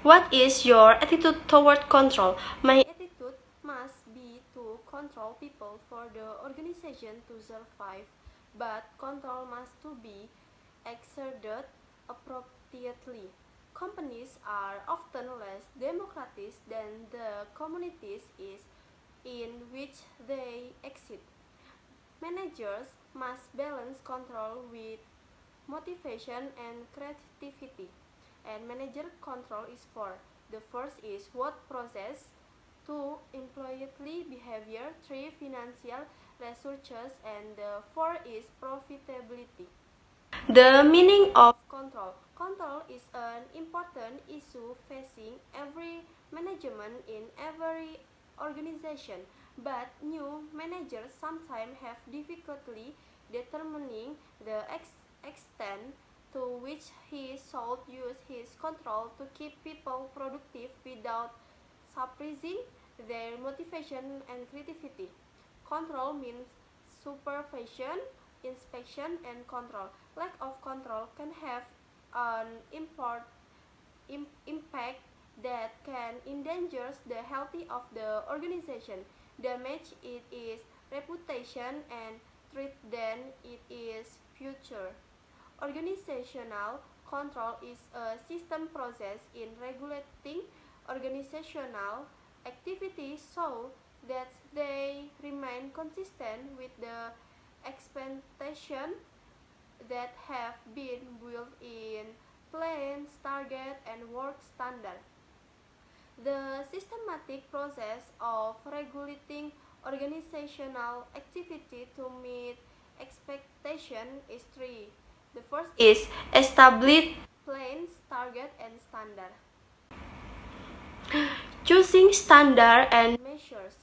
What is your attitude toward control? My attitude must be to control people for the organization to survive, but control must to be exerted appropriately. Companies are often less democratic than the communities in which they exist. Managers must balance control with motivation and creativity. And manager control is four. The first is what process, two employee behavior, three financial resources, and the four is profitability. The meaning of control. Control is an important issue facing every management in every organization, but new managers sometimes have difficulty determining the extent to which he should use his control to keep people productive without suppressing their motivation and creativity. Control means supervision, inspection, and control. Lack of control can have an impact that can endanger the health of the organization, damage its reputation, and threaten its future. Organizational control is a system process in regulating organizational activities so that they remain consistent with the expectations that have been built in plans, target, and work standard. The systematic process of regulating organizational activity to meet expectation is three. The first is establish plans, target, and standard. Choosing standard and measures.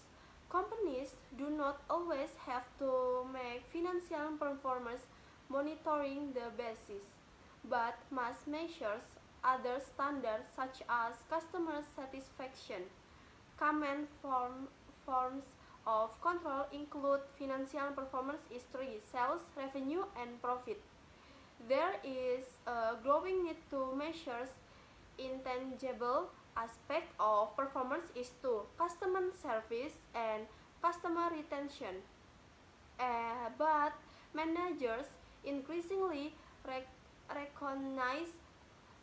Companies do not always have to make financial performance monitoring the basis, but must measure other standards such as customer satisfaction. Common forms of control include financial performance history, sales, revenue, and profit. There is a growing need to measure intangible aspect of performance is to customer service and customer retention. But managers increasingly recognize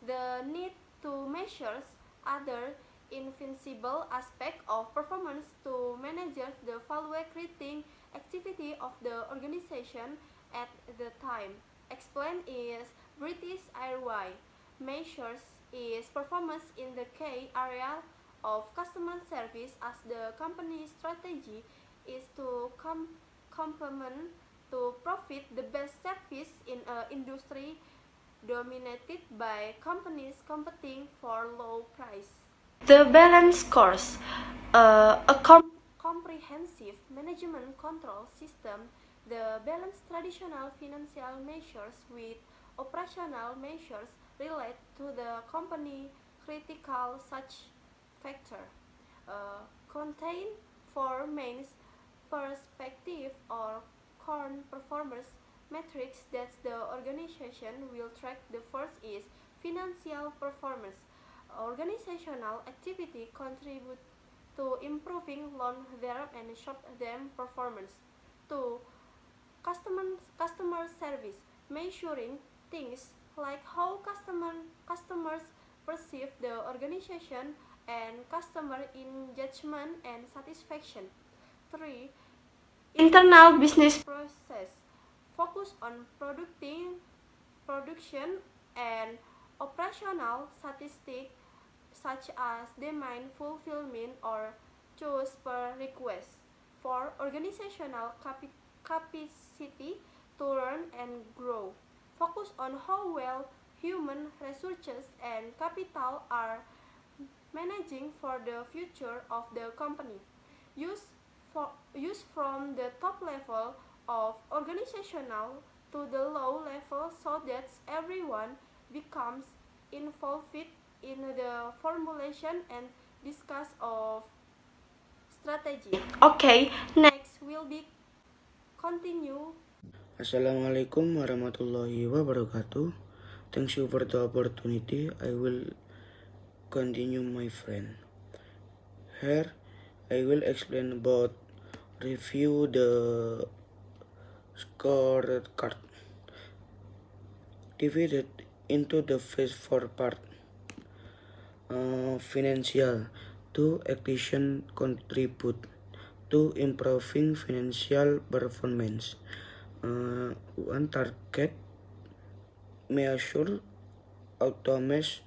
the need to measure other invincible aspects of performance to manage the value creating activity of the organization at the time. Explain is British Airways measures its performance in the key area of customer service as the company's strategy is to complement to profit the best service in an industry dominated by companies competing for low price. The balance course, a comprehensive management control system, the balance traditional financial measures with operational measures relate to the company critical such factor. Contain four main perspective or core performance metrics that the organization will track. The first is financial performance. Organizational activity contribute to improving long-term and short-term performance. 2. Customer service, measuring things like how customers perceive the organization and customer engagement and satisfaction. 3. Internal business process, focus on production and operational statistics such as demand fulfillment or choose per request. 4. Organizational capacity to learn and grow, focus on how well human resources and capital are managing for the future of the company. Use from the top level of organizational to the low level so that everyone becomes involved in the formulation and discuss of strategy. Okay, next will be continue. Assalamualaikum warahmatullahi wabarakatuh. Thanks you for the opportunity. I will continue, my friend. Here, I will explain about review the scorecard divided into the first four parts. Financial. Two actions contribute to improving financial performance. One target measure automates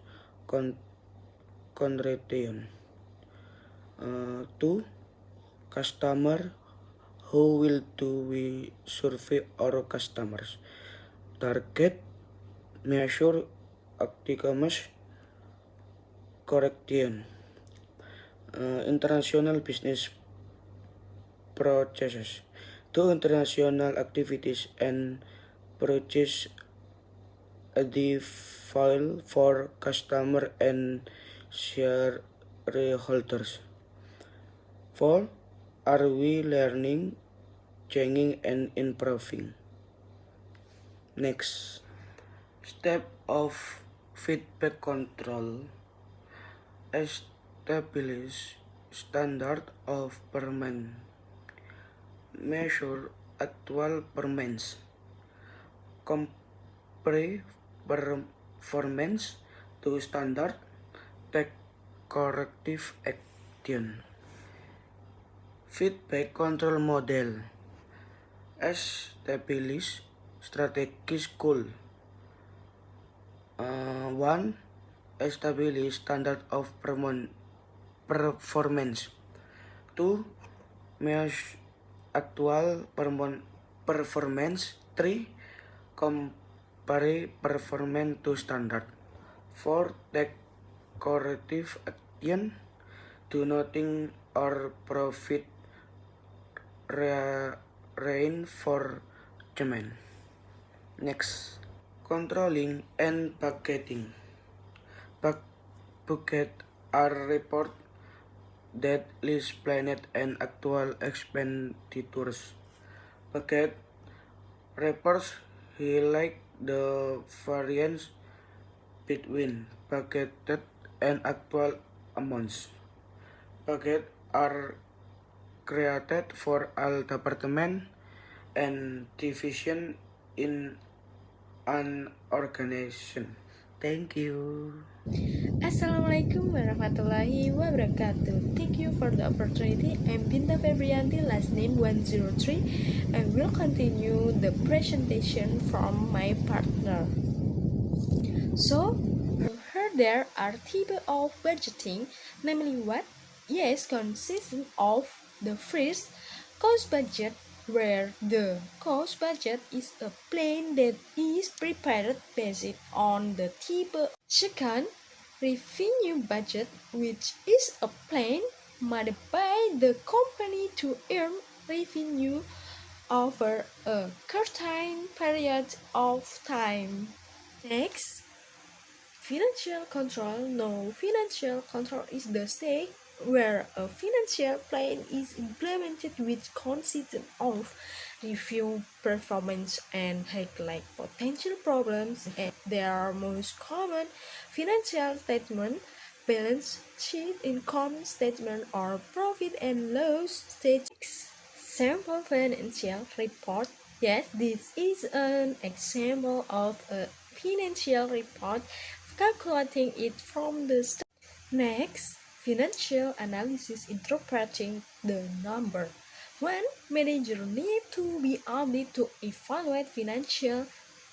conversion. Two customer, how will do we survey our customers? Target measure outcomes correction. International business processes. Two international activities and process the file for customer and shareholders. 4. Are we learning, changing, and improving? Next, step of feedback control. Establish standard of performance. Measure actual performance. Compare performance to standard. Take corrective action. Feedback control model. Establish strategic goal. 1. Establish standard of performance. 2. Measure actual performance. 3. Compare performance to standard. 4. Take corrective action. Do nothing or profit reinforcement. Next, controlling and budgeting. Budget are report that list planned and actual expenditures. Budget reports highlight the variance between budgeted and actual amounts. Budget are created for all department and division in an organization. Thank you. Assalamualaikum warahmatullahi wabarakatuh. Thank you for the opportunity. I'm Binta Febrianti, last name 103. I will continue the presentation from my partner. So, here there are types of budgeting, namely what? Yes, consisting of the first, cost budget, where the cost budget is a plan that is prepared based on the type. Second, revenue budget, which is a plan made by the company to earn revenue over a certain period of time. Next, financial control. No, financial control is the stage where a financial plan is implemented which consists of review performance and highlight potential problems. And there are most common financial statement, balance sheet, income statement, or profit and loss statement. Sample financial report. Yes, this is an example of a financial report, calculating it from the start. Next, financial analysis, interpreting the number. One manager need to be able to evaluate financial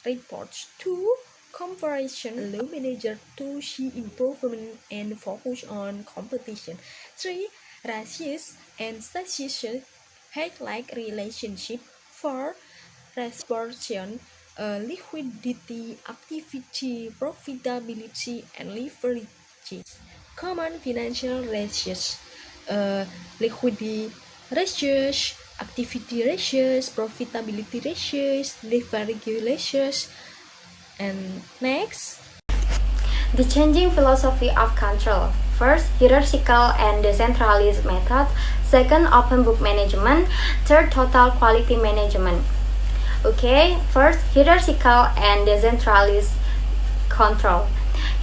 reports. 2. Comparison, allow manager to see improvement and focus on competition. 3. Ratios and statistics, highlight relationship. 4. Proportion, liquidity, activity, profitability, and leverage. Common financial ratios, liquidity ratios, activity ratios, profitability ratios, leverage ratios. And next, the changing philosophy of control. First, hierarchical and decentralized method. Second, open book management. Third, total quality management. Okay, first, hierarchical and decentralized control.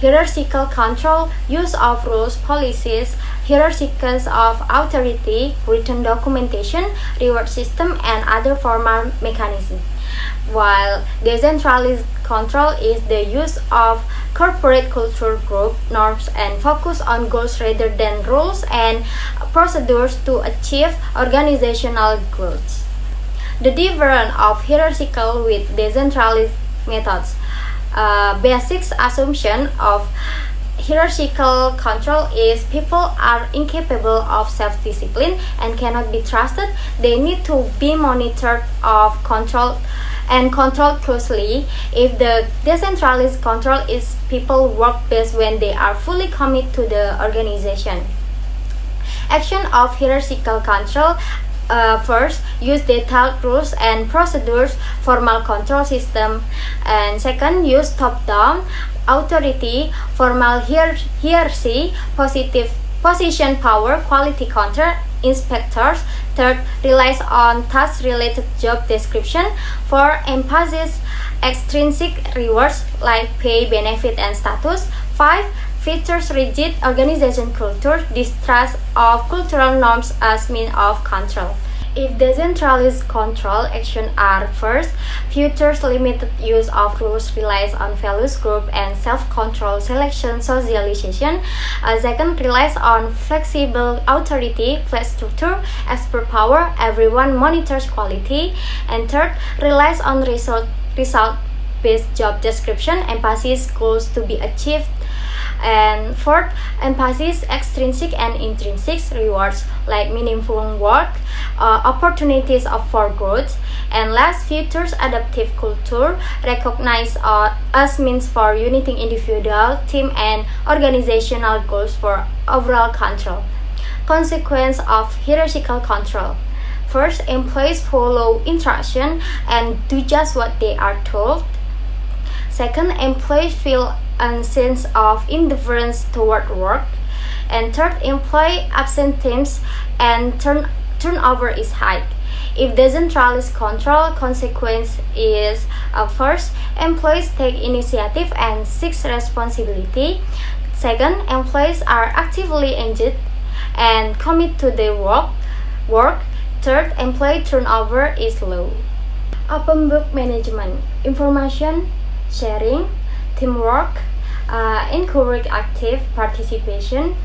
hierarchical control, use of rules, policies, hierarchies of authority, written documentation, reward system, and other formal mechanisms. While decentralized control is the use of corporate culture group norms and focus on goals rather than rules and procedures to achieve organizational goals. The difference of hierarchical with decentralized methods. Basic assumption of hierarchical control is people are incapable of self-discipline and cannot be trusted. They need to be monitored of control and controlled closely. If the decentralized control is people work best when they are fully committed to the organization. Action of hierarchical control. First, use detailed rules and procedures, formal control system, and second, use top-down authority, formal hierarchy, positive position power, quality control, inspectors. Third, relies on task-related job description. Four, emphasizes extrinsic rewards like pay, benefit, and status. Five, features rigid organization culture, distrust of cultural norms as means of control. If decentralized control action are first, features limited use of rules relies on values group and self-control selection socialization. Second, relies on flexible authority, flat structure, expert power, everyone monitors quality. And third, relies on result-based job description, emphasis goals to be achieved. And fourth, emphasis extrinsic and intrinsic rewards like meaningful work, opportunities for growth. And last, features adaptive culture, recognize as means for uniting individual, team, and organizational goals for overall control. Consequence of hierarchical control. First, employees follow instruction and do just what they are told. Second, employees feel a sense of indifference toward work. And third, employee absenteeism and turnover is high. If decentralized control, consequence is first, employees take initiative and seek responsibility. Second, employees are actively engaged and commit to their work. Third, employee turnover is low. Open book management, information sharing, teamwork, encourage active participation,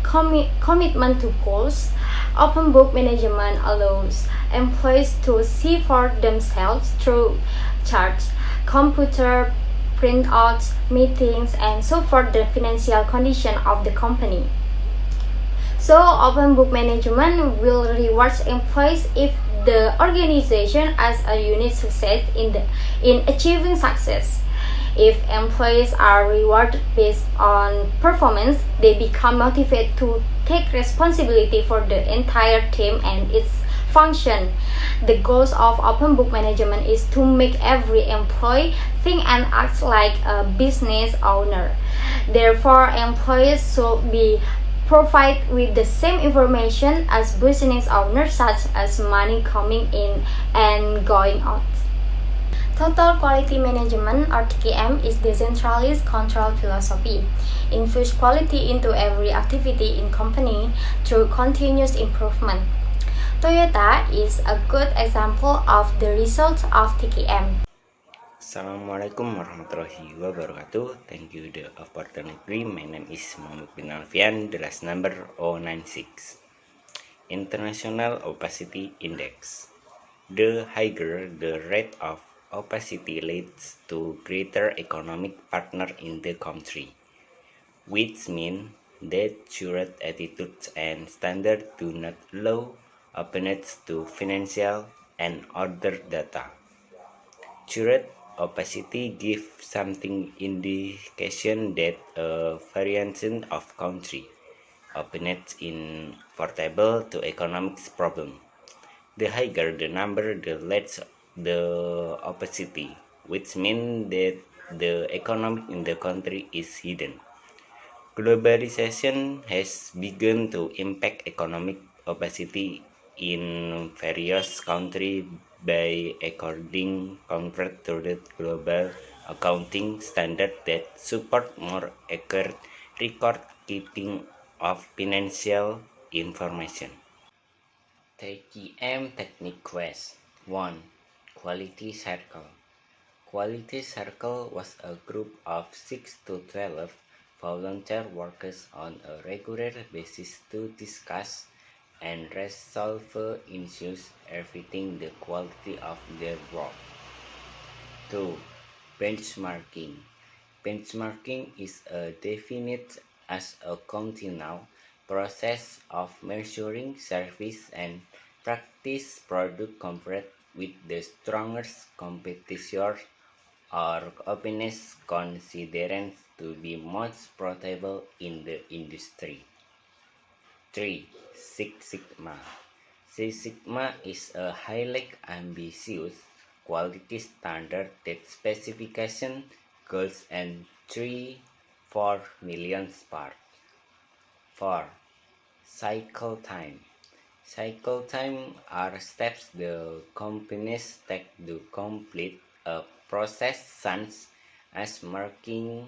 commitment to goals. Open book management allows employees to see for themselves through charts, computer printouts, meetings, and so forth the financial condition of the company. So, open book management will reward employees if the organization as a unit success in achieving success. If employees are rewarded based on performance, they become motivated to take responsibility for the entire team and its function. The goals of open book management is to make every employee think and act like a business owner. Therefore, employees should be provided with the same information as business owners, such as money coming in and going out. Total Quality Management or TQM is decentralized control philosophy. Infuse quality into every activity in company through continuous improvement. Toyota is a good example of the results of TQM. Assalamualaikum warahmatullahi wabarakatuh. Thank you the opportunity. My name is Muhammad bin Alfian. The last number 096. International Opacity Index. The higher the rate of opacity leads to greater economic partner in the country, which means that current attitudes and standards do not allow openness to financial and other data. Current opacity gives something indication that a variation of country openness is portable to economic problem. The higher the number, the less the opacity, which means that the economy in the country is hidden. Globalization has begun to impact economic opacity in various countries by according convert to the global accounting standards that support more accurate record keeping of financial information. TKM Technique Quest 1. Quality Circle. Quality Circle was a group of 6 to 12 volunteer workers on a regular basis to discuss and resolve issues affecting the quality of their work. 2. Benchmarking. Benchmarking is defined as a continual process of measuring service and practice product compared with the strongest competitors or opponents considered to be most profitable in the industry. 3. Six Sigma. Six Sigma is a highly ambitious quality standard that specification goals and 3-4 million parts. 4. Cycle time. Cycle time are steps the companies take to complete a process such as marking,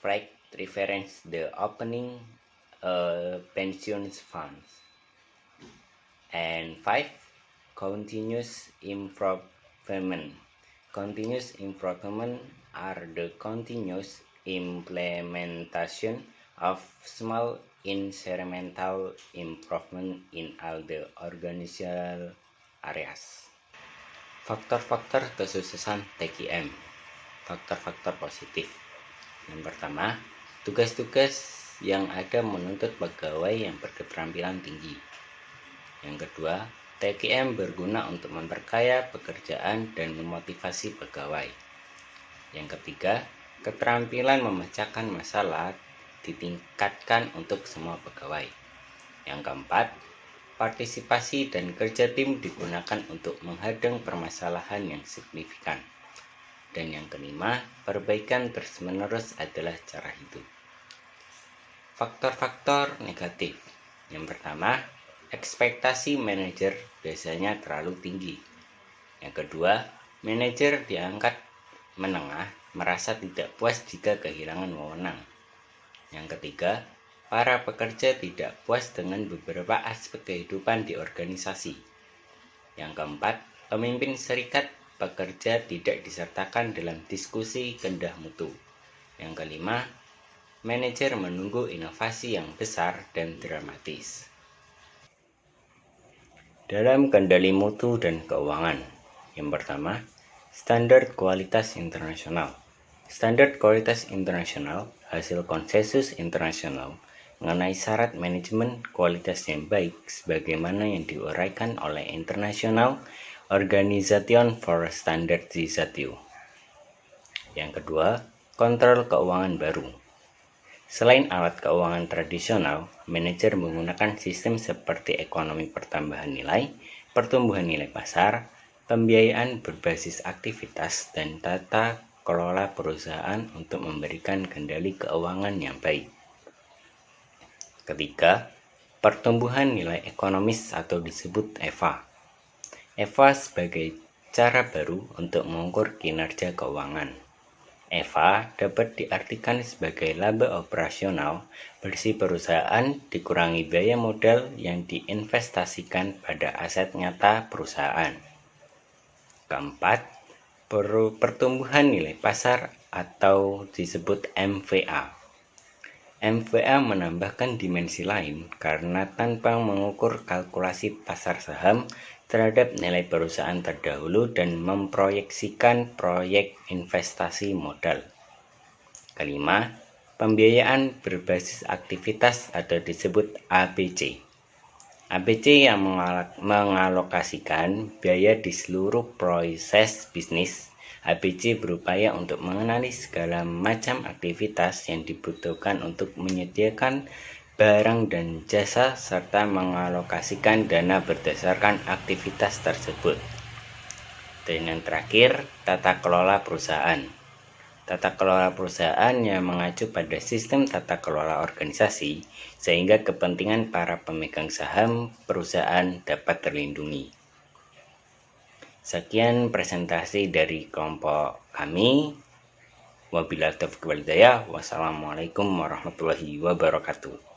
flag reference the opening pension funds. And 5. Continuous improvement. Continuous improvement are the continuous implementation of small incremental improvement in all the organizational areas. Faktor-faktor kesuksesan TKM. Faktor-faktor positif. Yang pertama, tugas-tugas yang ada menuntut pegawai yang berketerampilan tinggi. Yang kedua, TKM berguna untuk memperkaya pekerjaan dan memotivasi pegawai. Yang ketiga, keterampilan memecahkan masalah ditingkatkan untuk semua pegawai. Yang keempat, partisipasi dan kerja tim digunakan untuk menghadang permasalahan yang signifikan. Dan yang kelima, perbaikan terus-menerus adalah cara hidup. Faktor-faktor negatif. Yang pertama, ekspektasi manajer biasanya terlalu tinggi. Yang kedua, manajer diangkat menengah merasa tidak puas jika kehilangan wewenang. Yang ketiga, para pekerja tidak puas dengan beberapa aspek kehidupan di organisasi. Yang keempat, pemimpin serikat pekerja tidak disertakan dalam diskusi kehendak mutu. Yang kelima, manajer menunggu inovasi yang besar dan dramatis. Dalam kendali mutu dan keuangan, yang pertama, standar kualitas internasional. Standar kualitas internasional hasil konsensus internasional mengenai syarat manajemen kualitas yang baik sebagaimana yang diuraikan oleh International Organization for Standardization. Yang kedua, kontrol keuangan baru. Selain alat keuangan tradisional, manajer menggunakan sistem seperti ekonomi pertambahan nilai, pertumbuhan nilai pasar, pembiayaan berbasis aktivitas, dan tata kelola perusahaan untuk memberikan kendali keuangan yang baik. Ketiga, pertumbuhan nilai ekonomis atau disebut EVA. EVA sebagai cara baru untuk mengukur kinerja keuangan. EVA dapat diartikan sebagai laba operasional bersih perusahaan dikurangi biaya modal yang diinvestasikan pada aset nyata perusahaan. Keempat, pertumbuhan nilai pasar atau disebut MVA. MVA menambahkan dimensi lain karena tanpa mengukur kalkulasi pasar saham terhadap nilai perusahaan terdahulu dan memproyeksikan proyek investasi modal. Kelima, pembiayaan berbasis aktivitas atau disebut ABC. ABC yang mengalokasikan biaya di seluruh proses bisnis. ABC berupaya untuk mengenali segala macam aktivitas yang dibutuhkan untuk menyediakan barang dan jasa serta mengalokasikan dana berdasarkan aktivitas tersebut. Dan yang terakhir, tata kelola perusahaan. Tata kelola perusahaan yang mengacu pada sistem tata kelola organisasi sehingga kepentingan para pemegang saham perusahaan dapat terlindungi. Sekian presentasi dari kelompok kami. Wabillahi taufiq wal hidayah. Wassalamualaikum warahmatullahi wabarakatuh.